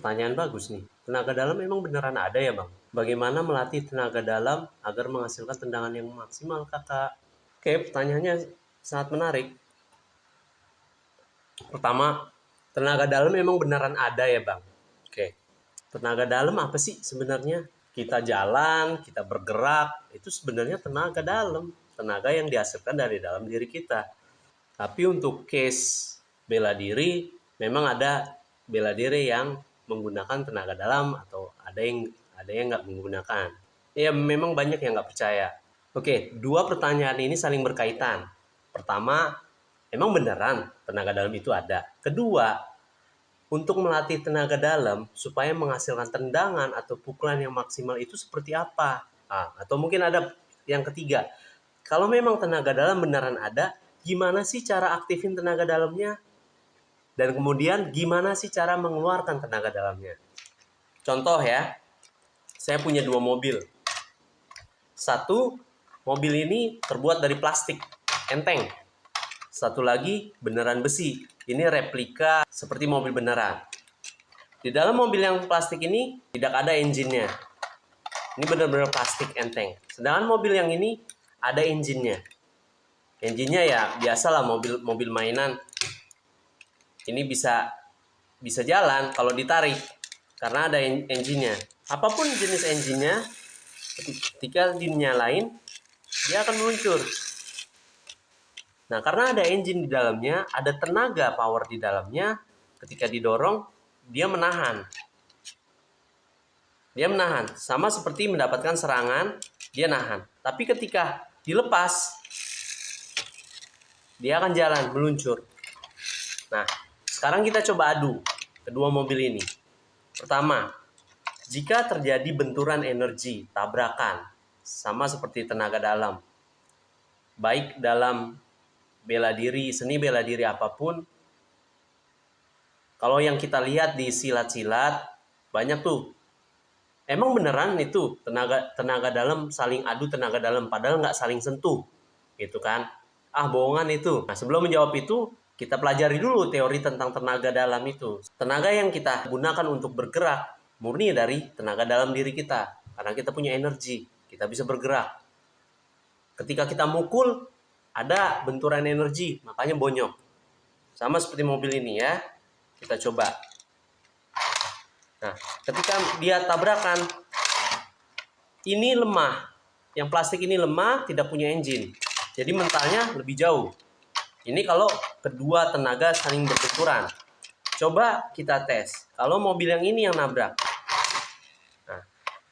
pertanyaan bagus nih. Tenaga dalam memang beneran ada ya Bang? Bagaimana melatih tenaga dalam agar menghasilkan tendangan yang maksimal Kakak? Oke, pertanyaannya sangat menarik. Pertama, tenaga dalam memang beneran ada ya Bang? Oke, tenaga dalam apa sih sebenarnya? Kita jalan, kita bergerak, itu sebenarnya tenaga dalam. Tenaga yang dihasilkan dari dalam diri kita. Tapi untuk case bela diri, memang ada bela diri yang menggunakan tenaga dalam atau ada yang nggak menggunakan. Ya memang banyak yang nggak percaya. Oke, dua pertanyaan ini saling berkaitan. Pertama, emang beneran tenaga dalam itu ada. Kedua, untuk melatih tenaga dalam supaya menghasilkan tendangan atau pukulan yang maksimal itu seperti apa? Atau mungkin ada yang ketiga, kalau memang tenaga dalam beneran ada, gimana sih cara aktifin tenaga dalamnya? Dan kemudian gimana sih cara mengeluarkan tenaga dalamnya? Contoh ya, saya punya 2 mobil. Satu, mobil ini terbuat dari plastik, enteng. Satu lagi beneran besi, ini replika seperti mobil beneran. Di dalam mobil yang plastik ini tidak ada engine-nya. Ini benar-benar plastik enteng. Sedangkan mobil yang ini ada engine-nya. Engine-nya ya biasalah mobil mainan. Ini bisa jalan kalau ditarik karena ada engine-nya. Apapun jenis engine-nya, ketika dinyalain dia akan meluncur. Nah, karena ada engine di dalamnya, ada tenaga power di dalamnya, ketika didorong dia menahan. Dia menahan, sama seperti mendapatkan serangan, dia nahan. Tapi ketika dilepas, dia akan jalan, meluncur. Nah, sekarang kita coba adu kedua mobil ini. Pertama, jika terjadi benturan energi, tabrakan, sama seperti tenaga dalam, baik dalam bela diri, seni bela diri apapun, kalau yang kita lihat di silat-silat, banyak tuh. Emang beneran itu tenaga dalam saling adu tenaga dalam, padahal nggak saling sentuh, gitu kan? Bohongan itu. Nah, sebelum menjawab itu, kita pelajari dulu teori tentang tenaga dalam itu. Tenaga yang kita gunakan untuk bergerak murni dari tenaga dalam diri kita, karena kita punya energi, kita bisa bergerak. Ketika kita mukul, ada benturan energi, makanya bonyok. Sama seperti mobil ini ya. Kita coba. Nah, ketika dia tabrakan, ini lemah. Yang plastik ini lemah, tidak punya engine. Jadi mentalnya lebih jauh. Ini kalau kedua tenaga saling berbenturan. Coba kita tes. Kalau mobil yang ini yang nabrak. Nah,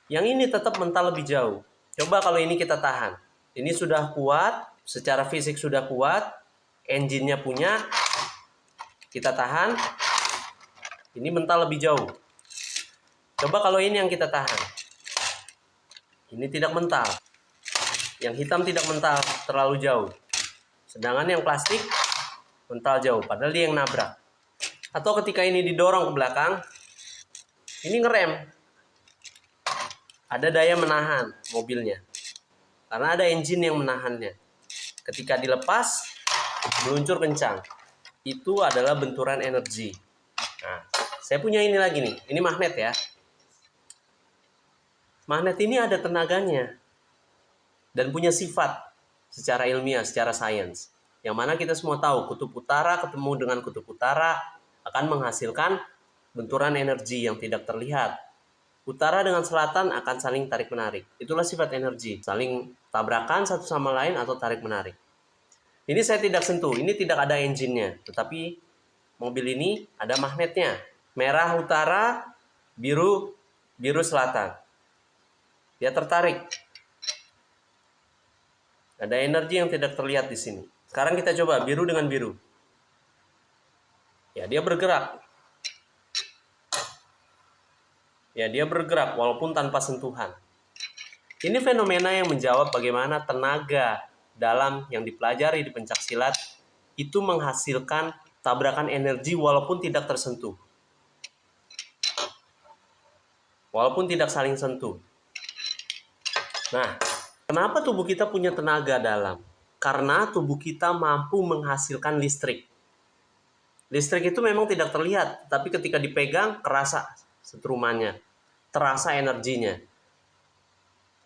yang ini tetap mental lebih jauh. Coba kalau ini kita tahan. Ini sudah kuat, secara fisik sudah kuat, engine-nya punya, kita tahan, ini mental lebih jauh. Coba kalau ini yang kita tahan, ini tidak mental, yang hitam tidak mental, terlalu jauh. Sedangkan yang plastik mental jauh, padahal dia yang nabrak. Atau ketika ini didorong ke belakang, ini ngerem, ada daya menahan mobilnya. Karena ada engine yang menahannya. Ketika dilepas, meluncur kencang. Itu adalah benturan energi. Nah, saya punya ini lagi nih. Ini magnet ya. Magnet ini ada tenaganya. Dan punya sifat secara ilmiah, secara sains. Yang mana kita semua tahu, kutub utara ketemu dengan kutub utara akan menghasilkan benturan energi yang tidak terlihat. Utara dengan selatan akan saling tarik-menarik. Itulah sifat energi. Saling tabrakan satu sama lain atau tarik-menarik. Ini saya tidak sentuh. Ini tidak ada engine-nya. Tetapi mobil ini ada magnetnya. Merah utara, biru selatan. Dia tertarik. Ada energi yang tidak terlihat di sini. Sekarang kita coba biru dengan biru. Ya, dia bergerak. Ya, dia bergerak walaupun tanpa sentuhan. Ini fenomena yang menjawab bagaimana tenaga dalam yang dipelajari di pencaksilat itu menghasilkan tabrakan energi walaupun tidak tersentuh. Walaupun tidak saling sentuh. Nah, kenapa tubuh kita punya tenaga dalam? Karena tubuh kita mampu menghasilkan listrik. Listrik itu memang tidak terlihat, tapi ketika dipegang kerasa setrumannya, terasa energinya.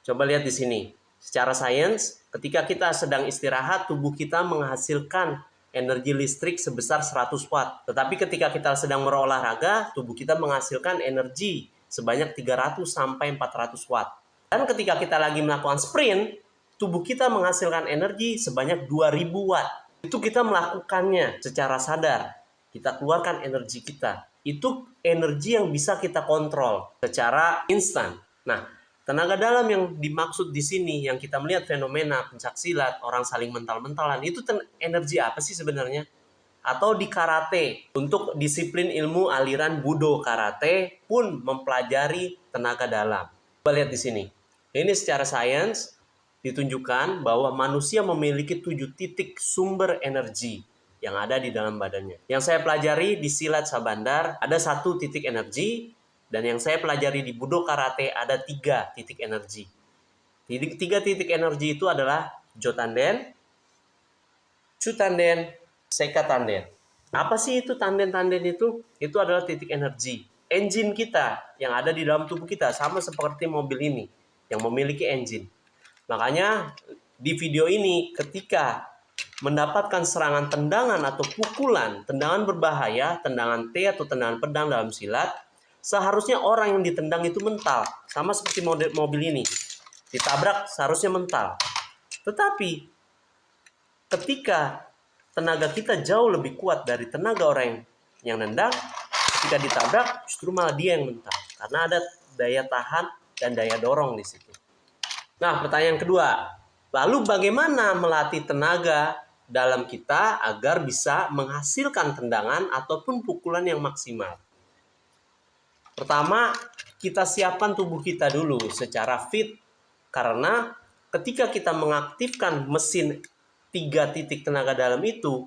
Coba lihat di sini. Secara sains, ketika kita sedang istirahat, tubuh kita menghasilkan energi listrik sebesar 100 watt. Tetapi ketika kita sedang berolahraga, tubuh kita menghasilkan energi sebanyak 300 sampai 400 watt. Dan ketika kita lagi melakukan sprint, tubuh kita menghasilkan energi sebanyak 2000 watt. Itu kita melakukannya secara sadar. Kita keluarkan energi kita. Itu energi yang bisa kita kontrol secara instan. Nah, tenaga dalam yang dimaksud di sini, yang kita melihat fenomena pencaksilat, orang saling mental-mentalan, itu energi apa sih sebenarnya? Atau di karate, untuk disiplin ilmu aliran Budo Karate pun mempelajari tenaga dalam. Coba lihat di sini. Ini secara sains ditunjukkan bahwa manusia memiliki 7 titik sumber energi yang ada di dalam badannya. Yang saya pelajari di silat Sabandar ada 1 titik energi, dan yang saya pelajari di Budo Karate ada 3 titik energi. 3 titik energi itu adalah Jotanden, Chutanden, Sekatanden. Apa sih itu tanden-tanden itu? Itu adalah titik energi. Engine kita yang ada di dalam tubuh kita sama seperti mobil ini yang memiliki engine. Makanya di video ini ketika mendapatkan serangan tendangan atau pukulan, tendangan berbahaya, tendangan T atau tendangan pedang dalam silat, seharusnya orang yang ditendang itu mental. Sama seperti mobil ini. Ditabrak seharusnya mental. Tetapi ketika tenaga kita jauh lebih kuat dari tenaga orang yang nendang, ketika ditabrak justru malah dia yang mental. Karena ada daya tahan dan daya dorong di situ. Nah, pertanyaan kedua, lalu bagaimana melatih tenaga dalam kita agar bisa menghasilkan tendangan ataupun pukulan yang maksimal? Pertama, kita siapkan tubuh kita dulu secara fit, karena ketika kita mengaktifkan mesin 3 titik tenaga dalam itu,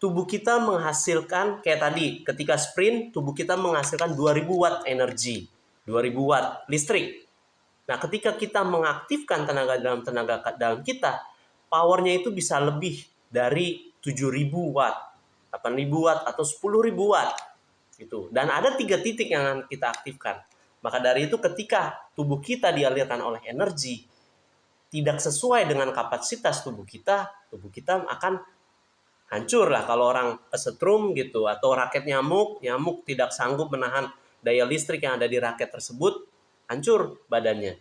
tubuh kita menghasilkan, kayak tadi, ketika sprint, tubuh kita menghasilkan 2000 watt energi, 2000 watt listrik. Nah, ketika kita mengaktifkan tenaga dalam kita, powernya itu bisa lebih dari 7000 watt, 8000 watt, atau 10.000 watt. Gitu. Dan ada 3 titik yang kita aktifkan. Maka dari itu ketika tubuh kita dialirkan oleh energi tidak sesuai dengan kapasitas tubuh kita akan hancur lah. Kalau orang kesetrum gitu, atau raket nyamuk tidak sanggup menahan daya listrik yang ada di raket tersebut, hancur badannya.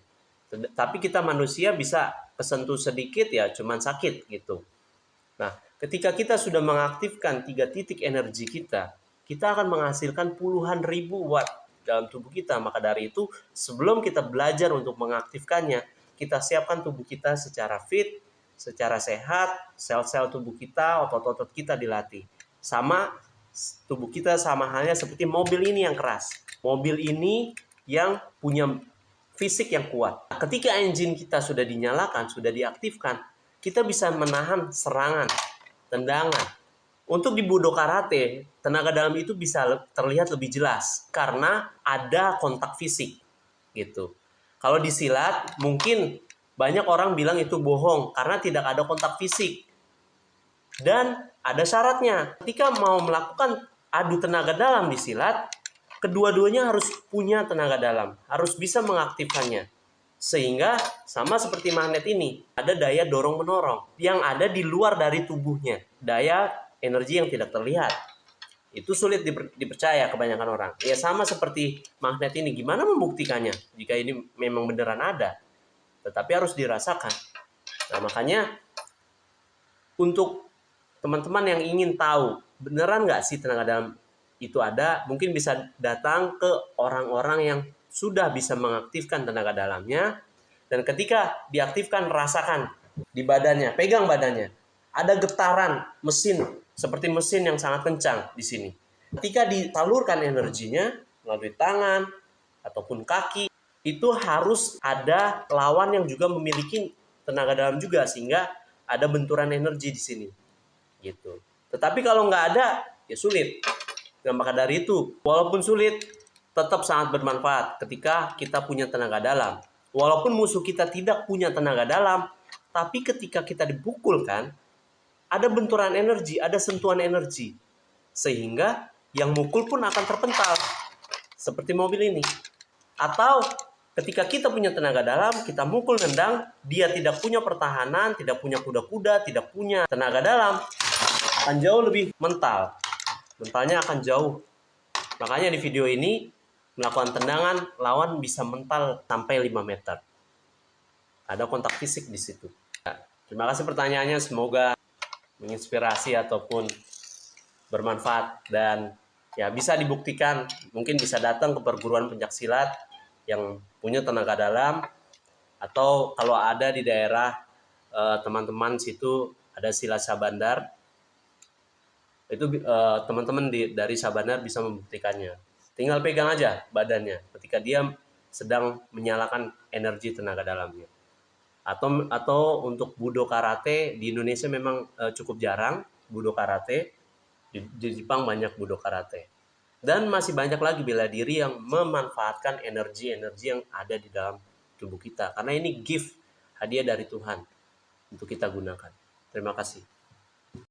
Tapi kita manusia bisa kesentuh sedikit ya cuman sakit gitu. Nah, ketika kita sudah mengaktifkan 3 titik energi kita akan menghasilkan puluhan ribu watt dalam tubuh kita. Maka dari itu, sebelum kita belajar untuk mengaktifkannya, kita siapkan tubuh kita secara fit, secara sehat, sel-sel tubuh kita, otot-otot kita dilatih. Sama tubuh kita sama halnya seperti mobil ini yang keras. Mobil ini yang punya fisik yang kuat. Ketika engine kita sudah dinyalakan, sudah diaktifkan, kita bisa menahan serangan, tendangan. Untuk di Budo Karate, tenaga dalam itu bisa terlihat lebih jelas karena ada kontak fisik gitu. Kalau di silat mungkin banyak orang bilang itu bohong karena tidak ada kontak fisik. Dan ada syaratnya. Ketika mau melakukan adu tenaga dalam di silat, kedua-duanya harus punya tenaga dalam, harus bisa mengaktifkannya. Sehingga sama seperti magnet ini, ada daya dorong-menorong yang ada di luar dari tubuhnya. Daya energi yang tidak terlihat. Itu sulit dipercaya kebanyakan orang. Ya sama seperti magnet ini. Gimana membuktikannya jika ini memang beneran ada? Tetapi harus dirasakan. Nah, makanya untuk teman-teman yang ingin tahu beneran nggak sih tenaga dalam itu ada, mungkin bisa datang ke orang-orang yang sudah bisa mengaktifkan tenaga dalamnya. Dan ketika diaktifkan, rasakan di badannya, pegang badannya. Ada getaran mesin, seperti mesin yang sangat kencang di sini. Ketika disalurkan energinya melalui tangan ataupun kaki, itu harus ada lawan yang juga memiliki tenaga dalam juga, sehingga ada benturan energi di sini. Gitu. Tetapi kalau nggak ada, ya sulit. Nah, maka dari itu, walaupun sulit, tetap sangat bermanfaat ketika kita punya tenaga dalam. Walaupun musuh kita tidak punya tenaga dalam, tapi ketika kita dipukulkan, ada benturan energi, ada sentuhan energi. Sehingga yang mukul pun akan terpental. seperti mobil ini. Atau ketika kita punya tenaga dalam, kita mukul nendang, dia tidak punya pertahanan, tidak punya kuda-kuda, tidak punya tenaga dalam, akan jauh lebih mental. Mentalnya akan jauh. Makanya di video ini, melakukan tendangan, lawan bisa mental sampai 5 meter. Ada kontak fisik di situ. Terima kasih pertanyaannya, semoga menginspirasi ataupun bermanfaat dan ya bisa dibuktikan. Mungkin bisa datang ke perguruan pencaksilat yang punya tenaga dalam, atau kalau ada di daerah teman-teman situ ada silat Sabandar, itu teman-teman dari Sabandar bisa membuktikannya. Tinggal pegang aja badannya ketika dia sedang menyalakan energi tenaga dalamnya. Atau untuk budo karate di Indonesia memang cukup jarang budo karate. Di Jepang banyak budo karate. Dan masih banyak lagi bela diri yang memanfaatkan energi-energi yang ada di dalam tubuh kita. Karena ini gift, hadiah dari Tuhan untuk kita gunakan. Terima kasih.